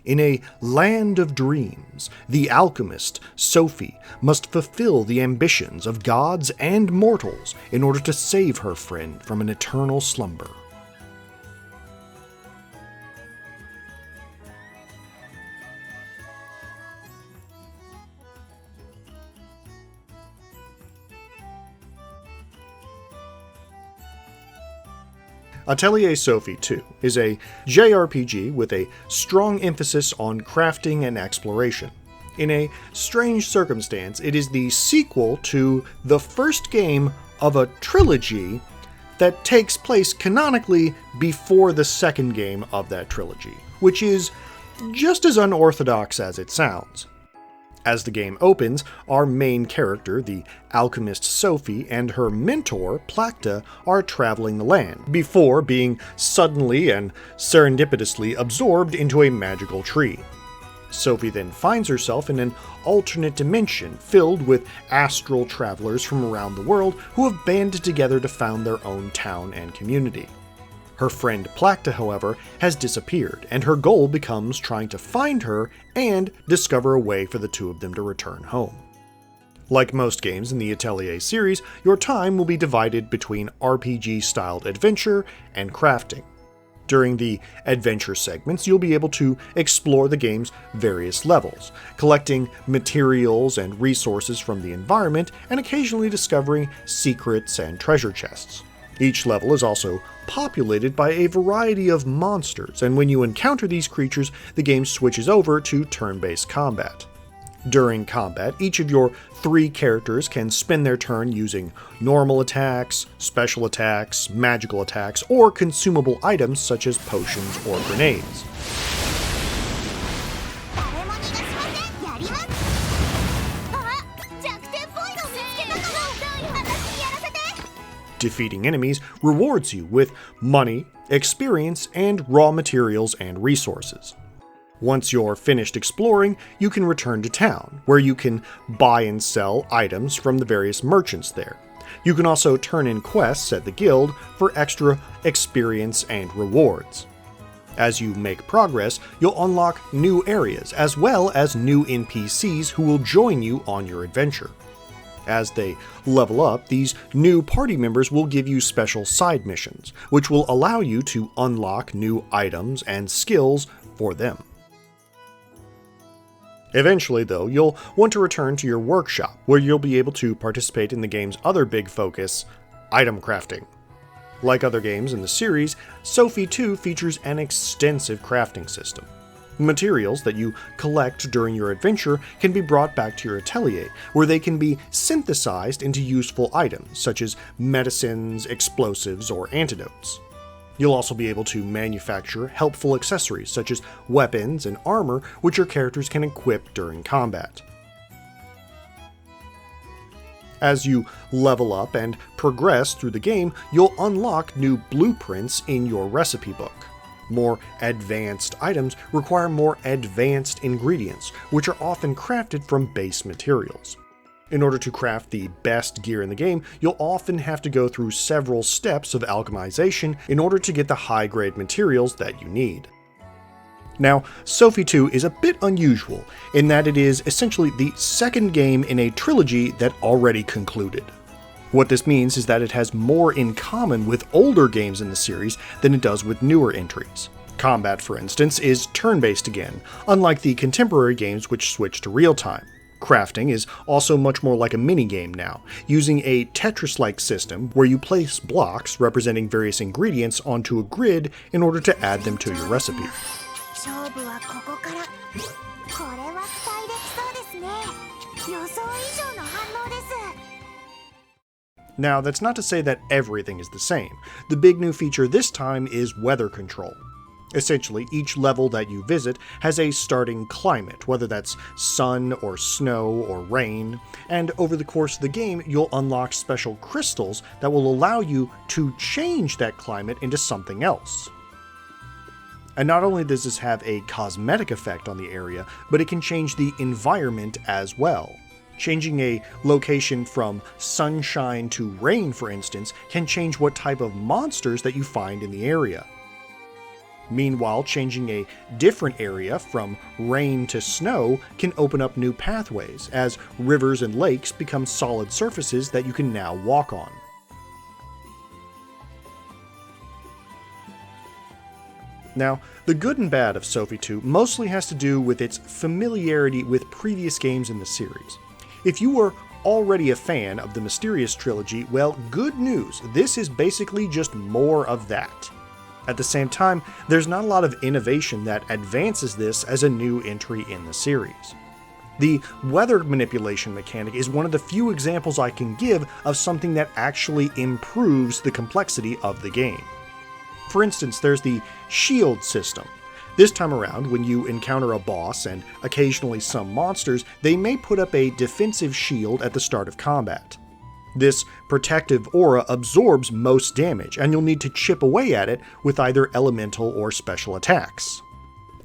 In a land of dreams, the alchemist, Sophie, must fulfill the ambitions of gods and mortals in order to save her friend from an eternal slumber. Atelier Sophie 2 is a Jrpg with a strong emphasis on crafting and exploration. In a strange circumstance, it is the sequel to the first game of a trilogy that takes place canonically before the second game of that trilogy, which is just as unorthodox as it sounds. As the game opens, our main character, the alchemist Sophie, and her mentor, Plakta, are traveling the land, before being suddenly and serendipitously absorbed into a magical tree. Sophie then finds herself in an alternate dimension filled with astral travelers from around the world who have banded together to found their own town and community. Her friend Plakta, however, has disappeared, and her goal becomes trying to find her and discover a way for the two of them to return home. Like most games in the Atelier series, your time will be divided between RPG-styled adventure and crafting. During the adventure segments, you'll be able to explore the game's various levels, collecting materials and resources from the environment and occasionally discovering secrets and treasure chests. Each level is also populated by a variety of monsters, and when you encounter these creatures, the game switches over to turn-based combat. During combat, each of your 3 characters can spend their turn using normal attacks, special attacks, magical attacks, or consumable items such as potions or grenades. Defeating enemies rewards you with money, experience, and raw materials and resources. Once you're finished exploring, you can return to town, where you can buy and sell items from the various merchants there. You can also turn in quests at the guild for extra experience and rewards. As you make progress, you'll unlock new areas, as well as new NPCs who will join you on your adventure. As they level up, these new party members will give you special side missions, which will allow you to unlock new items and skills for them. Eventually, though, you'll want to return to your workshop, where you'll be able to participate in the game's other big focus, item crafting. Like other games in the series, Sophie 2 features an extensive crafting system. Materials that you collect during your adventure can be brought back to your atelier, where they can be synthesized into useful items, such as medicines, explosives, or antidotes. You'll also be able to manufacture helpful accessories, such as weapons and armor, which your characters can equip during combat. As you level up and progress through the game, you'll unlock new blueprints in your recipe book. More advanced items require more advanced ingredients, which are often crafted from base materials. In order to craft the best gear in the game, you'll often have to go through several steps of alchemization in order to get the high-grade materials that you need. Now, Sophie 2 is a bit unusual in that it is essentially the second game in a trilogy that already concluded. What this means is that it has more in common with older games in the series than it does with newer entries. Combat, for instance, is turn-based again, unlike the contemporary games which switch to real-time. Crafting is also much more like a minigame now, using a Tetris-like system where you place blocks representing various ingredients onto a grid in order to add them to your recipe. Now, that's not to say that everything is the same. The big new feature this time is weather control. Essentially, each level that you visit has a starting climate, whether that's sun or snow or rain, and over the course of the game, you'll unlock special crystals that will allow you to change that climate into something else. And not only does this have a cosmetic effect on the area, but it can change the environment as well. Changing a location from sunshine to rain, for instance, can change what type of monsters that you find in the area. Meanwhile, changing a different area from rain to snow can open up new pathways, as rivers and lakes become solid surfaces that you can now walk on. Now, the good and bad of Sophie 2 mostly has to do with its familiarity with previous games in the series. If you were already a fan of the Mysterious trilogy, well, good news, this is basically just more of that. At the same time, there's not a lot of innovation that advances this as a new entry in the series. The weather manipulation mechanic is one of the few examples I can give of something that actually improves the complexity of the game. For instance, there's the shield system. This time around, when you encounter a boss and occasionally some monsters, they may put up a defensive shield at the start of combat. This protective aura absorbs most damage, and you'll need to chip away at it with either elemental or special attacks.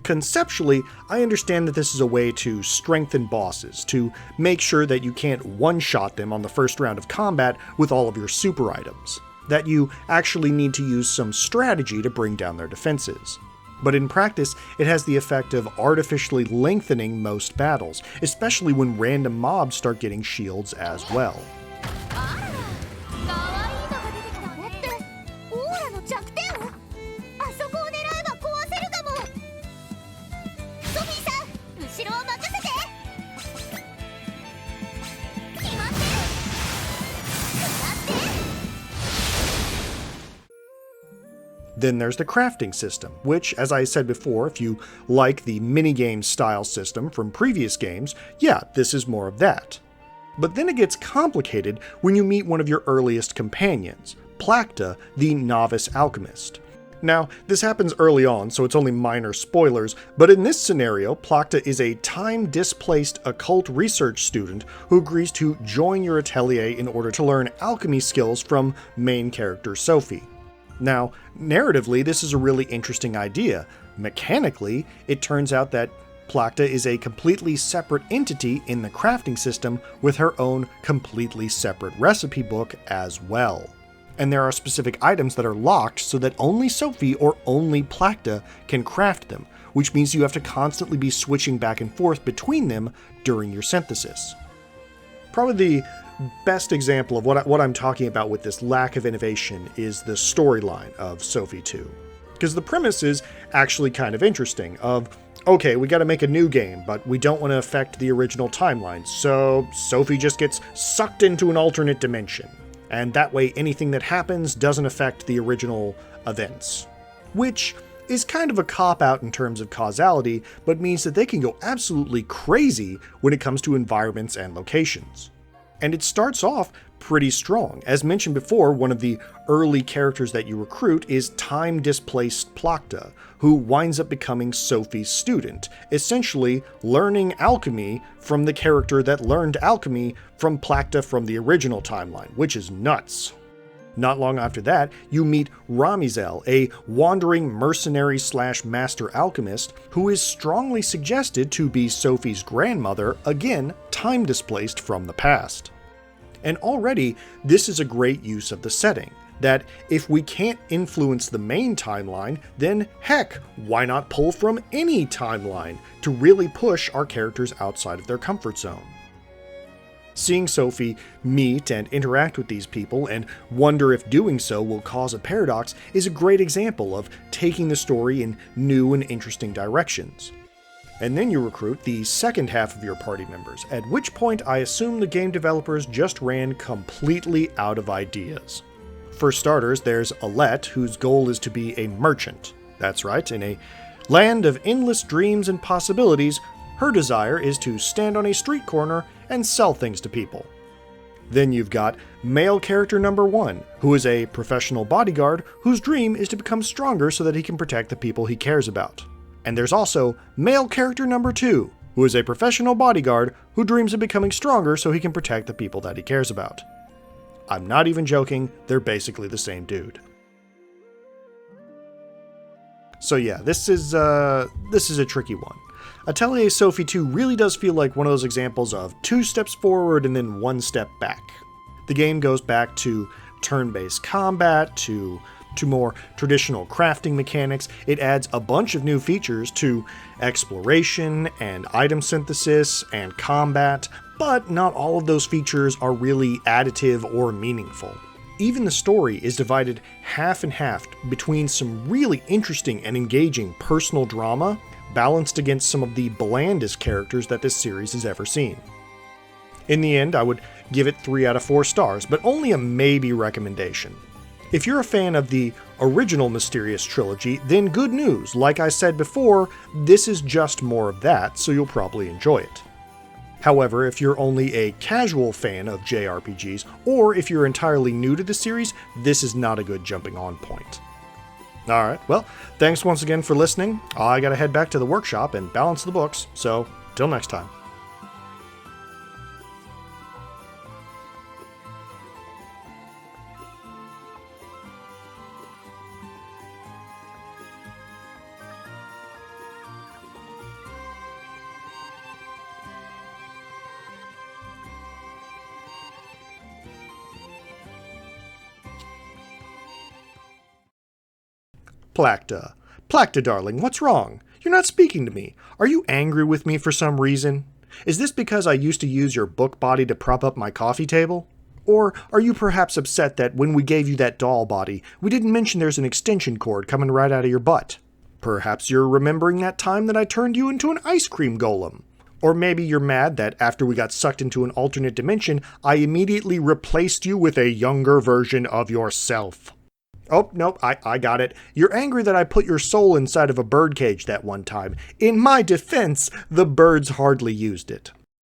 Conceptually, I understand that this is a way to strengthen bosses, to make sure that you can't one-shot them on the first round of combat with all of your super items, that you actually need to use some strategy to bring down their defenses. But in practice, it has the effect of artificially lengthening most battles, especially when random mobs start getting shields as well. Then there's the crafting system, which, as I said before, if you like the minigame style system from previous games, yeah, this is more of that. But then it gets complicated when you meet one of your earliest companions, Plakta, the novice alchemist. Now, this happens early on, so it's only minor spoilers, but in this scenario, Plakta is a time-displaced occult research student who agrees to join your atelier in order to learn alchemy skills from main character Sophie. Now, narratively, this is a really interesting idea. Mechanically, it turns out that Plakta is a completely separate entity in the crafting system with her own completely separate recipe book as well. And there are specific items that are locked so that only Sophie or only Plakta can craft them, which means you have to constantly be switching back and forth between them during your synthesis. Probably the best example of what I'm talking about with this lack of innovation is the storyline of Sophie 2. Because the premise is actually kind of interesting of, okay, we gotta make a new game, but we don't want to affect the original timeline, so Sophie just gets sucked into an alternate dimension. And that way anything that happens doesn't affect the original events. Which is kind of a cop-out in terms of causality, but means that they can go absolutely crazy when it comes to environments and locations. And it starts off pretty strong. As mentioned before, one of the early characters that you recruit is time-displaced Plakta, who winds up becoming Sophie's student, essentially learning alchemy from the character that learned alchemy from Plakta from the original timeline, which is nuts. Not long after that, you meet Ramizel, a wandering mercenary/master alchemist who is strongly suggested to be Sophie's grandmother, again, time-displaced from the past. And already, this is a great use of the setting, that if we can't influence the main timeline, then heck, why not pull from any timeline to really push our characters outside of their comfort zone? Seeing Sophie meet and interact with these people and wonder if doing so will cause a paradox is a great example of taking the story in new and interesting directions. And then you recruit the second half of your party members, at which point I assume the game developers just ran completely out of ideas. For starters, there's Alette, whose goal is to be a merchant. That's right, in a land of endless dreams and possibilities, her desire is to stand on a street corner and sell things to people. Then you've got male character number 1, who is a professional bodyguard whose dream is to become stronger so that he can protect the people he cares about. And there's also male character number 2, who is a professional bodyguard who dreams of becoming stronger so he can protect the people that he cares about. I'm not even joking, they're basically the same dude. So yeah, this is a tricky one. Atelier Sophie 2 really does feel like one of those examples of 2 steps forward and then 1 step back. The game goes back to turn-based combat, to to more traditional crafting mechanics. It adds a bunch of new features to exploration and item synthesis and combat, but not all of those features are really additive or meaningful. Even the story is divided half and half between some really interesting and engaging personal drama, balanced against some of the blandest characters that this series has ever seen. In the end, I would give it 3 out of 4 stars, but only a maybe recommendation. If you're a fan of the original Mysterious Trilogy, then good news. Like I said before, this is just more of that, so you'll probably enjoy it. However, if you're only a casual fan of JRPGs, or if you're entirely new to the series, this is not a good jumping on point. Alright, well, thanks once again for listening. I gotta head back to the workshop and balance the books, so till next time. Placta. Placta, darling, what's wrong? You're not speaking to me. Are you angry with me for some reason? Is this because I used to use your book body to prop up my coffee table? Or are you perhaps upset that when we gave you that doll body, we didn't mention there's an extension cord coming right out of your butt? Perhaps you're remembering that time that I turned you into an ice cream golem. Or maybe you're mad that after we got sucked into an alternate dimension, I immediately replaced you with a younger version of yourself. Oh, nope, I got it. You're angry that I put your soul inside of a birdcage that one time. In my defense, the birds hardly used it.